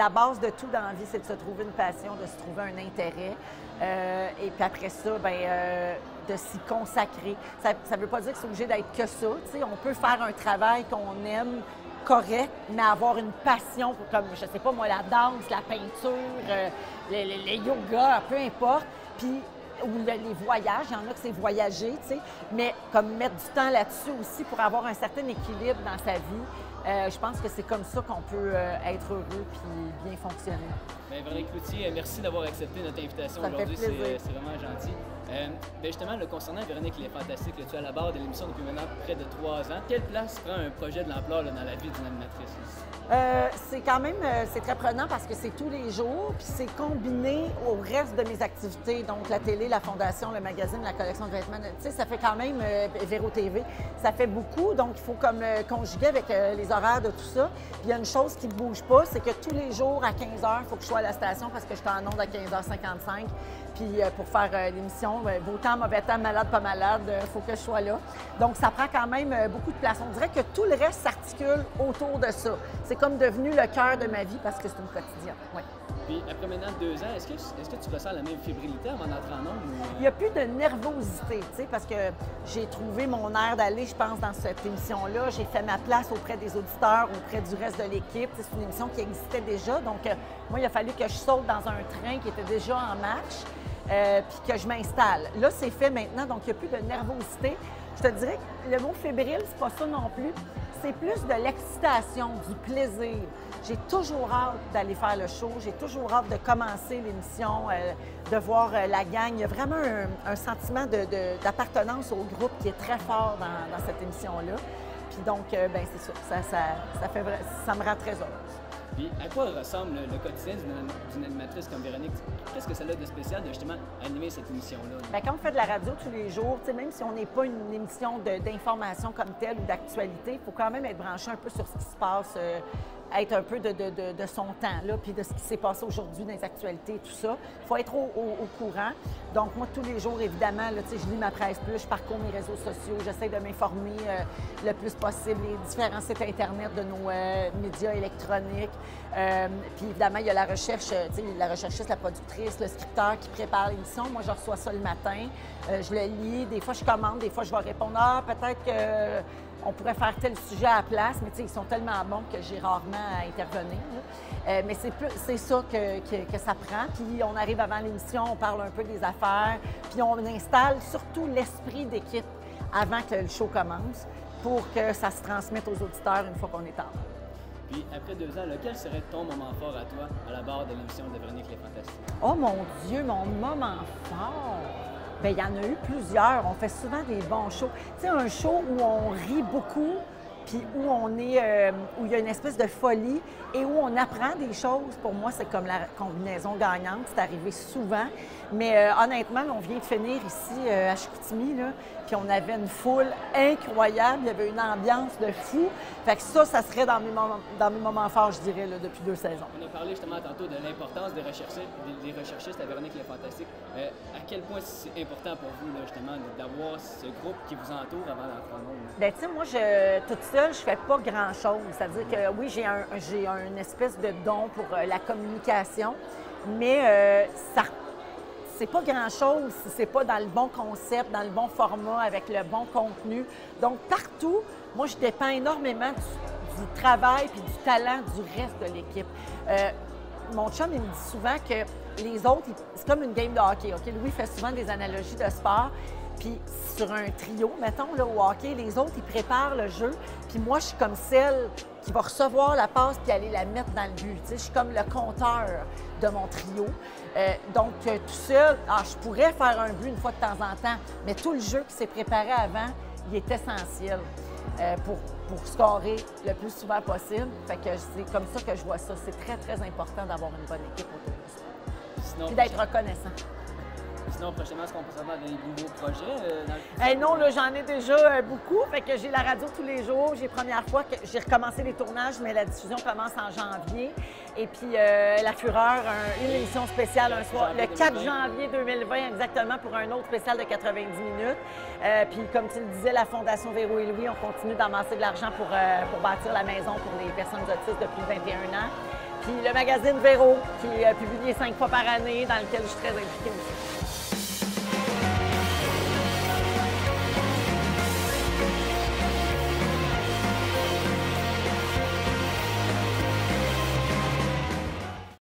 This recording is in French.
la base de tout dans la vie, c'est de se trouver une passion, de se trouver un intérêt. Et puis après ça, de s'y consacrer. Ça ne veut pas dire que c'est obligé d'être que ça. T'sais. On peut faire un travail qu'on aime, correct, mais avoir une passion pour, comme, je sais pas moi, la danse, la peinture, les yoga, peu importe. Puis, ou les voyages, il y en a que c'est voyager, tu sais, mais comme mettre du temps là-dessus aussi pour avoir un certain équilibre dans sa vie. Je pense que c'est comme ça qu'on peut être heureux puis bien fonctionner. Bien, Véronique Cloutier, merci d'avoir accepté notre invitation aujourd'hui. C'est vraiment gentil. Justement, concernant Véronique les Fantastiques, tu es à la barre de l'émission depuis maintenant près de 3 ans. Quelle place prend un projet de l'ampleur dans la vie d'une animatrice? C'est quand même c'est très prenant parce que c'est tous les jours, puis c'est combiné au reste de mes activités, donc la télé, la fondation, le magazine, la collection de vêtements. Tu sais, ça fait quand même Véro TV, ça fait beaucoup, donc il faut comme conjuguer avec les horaires de tout ça. Puis il y a une chose qui ne bouge pas, c'est que tous les jours à 15 h, il faut que je sois à la station parce que je suis en onde à 15h55. Puis pour faire l'émission, beau temps, mauvais temps, malade, pas malade, il faut que je sois là. Donc ça prend quand même beaucoup de place. On dirait que tout le reste s'articule autour de ça. C'est comme devenu le cœur de ma vie parce que c'est une quotidienne. Ouais. Puis après maintenant 2 ans, est-ce que tu ressens la même fébrilité avant d'entrer en ondes? Il n'y a plus de nervosité, tu sais, parce que j'ai trouvé mon air d'aller, je pense, dans cette émission-là. J'ai fait ma place auprès des auditeurs, auprès du reste de l'équipe. C'est une émission qui existait déjà. Donc, moi, il a fallu que je saute dans un train qui était déjà en marche, puis que je m'installe. Là, c'est fait maintenant, donc il n'y a plus de nervosité. Je te dirais que le mot fébrile, c'est pas ça non plus. C'est plus de l'excitation, du plaisir. J'ai toujours hâte d'aller faire le show. J'ai toujours hâte de commencer l'émission, de voir la gang. Il y a vraiment un sentiment d'appartenance au groupe qui est très fort dans cette émission-là. Puis donc, c'est ça. Ça me rend très heureuse. Puis, à quoi ressemble le quotidien d'une animatrice comme Véronique? Qu'est-ce que ça a de spécial de justement animer cette émission-là? Bien, quand on fait de la radio tous les jours, même si on n'est pas une émission d'information comme telle ou d'actualité, il faut quand même être branché un peu sur ce qui se passe, être un peu de son temps, là, puis de ce qui s'est passé aujourd'hui dans les actualités et tout ça. Il faut être au courant. Donc, moi, tous les jours, évidemment, là, je lis ma presse plus, je parcours mes réseaux sociaux, j'essaie de m'informer le plus possible, les différents sites Internet de nos médias électroniques. Puis, évidemment, il y a la recherche, la recherchiste, la productrice, le scripteur qui prépare l'émission. Moi, je reçois ça le matin, je le lis. Des fois, je commande, des fois, je vais répondre « Ah, peut-être que... » on pourrait faire tel sujet à la place, mais ils sont tellement bons que j'ai rarement à intervenir. Mais c'est ça que ça prend. Puis on arrive avant l'émission, on parle un peu des affaires, puis on installe surtout l'esprit d'équipe avant que le show commence pour que ça se transmette aux auditeurs une fois qu'on est en ligne. Puis après 2 ans, quel serait ton moment fort à toi à la barre de l'émission de Véronique les Fantastiques? Oh mon Dieu, mon moment fort! Bien, il y en a eu plusieurs. On fait souvent des bons shows. Tu sais, un show où on rit beaucoup, puis où on est, où il y a une espèce de folie et où on apprend des choses. Pour moi, c'est comme la combinaison gagnante. C'est arrivé souvent. Mais honnêtement, on vient de finir ici à Chicoutimi, là, puis on avait une foule incroyable. Il y avait une ambiance de fou. Fait que ça serait dans mes moments forts, je dirais, là, depuis 2 saisons. On a parlé justement tantôt de l'importance des recherchistes à Véronique les Fantastiques. À quel point c'est important pour vous, là, justement, d'avoir ce groupe qui vous entoure avant d'entrer en ondes? Bien, tu sais, moi, toute seule, je fais pas grand-chose. C'est-à-dire que oui, j'ai une espèce de don pour la communication, mais c'est pas grand-chose si c'est pas dans le bon concept, dans le bon format, avec le bon contenu. Donc, partout, moi, je dépends énormément du travail puis du talent du reste de l'équipe. Mon chum, il me dit souvent que les autres, c'est comme une game de hockey. OK? Louis fait souvent des analogies de sport. Puis sur un trio, mettons, là, au hockey, les autres, ils préparent le jeu. Puis moi, je suis comme celle qui va recevoir la passe puis aller la mettre dans le but. Tu sais, je suis comme le compteur de mon trio. Donc, tout seul, je pourrais faire un but une fois de temps en temps, mais tout le jeu qui s'est préparé avant, il est essentiel pour scorer le plus souvent possible. Fait que c'est comme ça que je vois ça. C'est très, très important d'avoir une bonne équipe autour de ça. Puis d'être reconnaissant. Sinon, prochainement, est-ce qu'on peut savoir des nouveaux projets? Non, là, j'en ai déjà beaucoup. Fait que j'ai la radio tous les jours. J'ai première fois que j'ai recommencé les tournages, mais la diffusion commence en janvier. Et puis, La Fureur, une émission spéciale un soir, le 4 janvier 2020, exactement, pour un autre spécial de 90 minutes. Puis, comme tu le disais, la Fondation Véro et Louis, on continue d'amasser de l'argent pour bâtir la maison pour les personnes autistes depuis 21 ans. Puis le magazine Véro, qui est publié 5 fois par année, dans lequel je suis très impliquée aussi.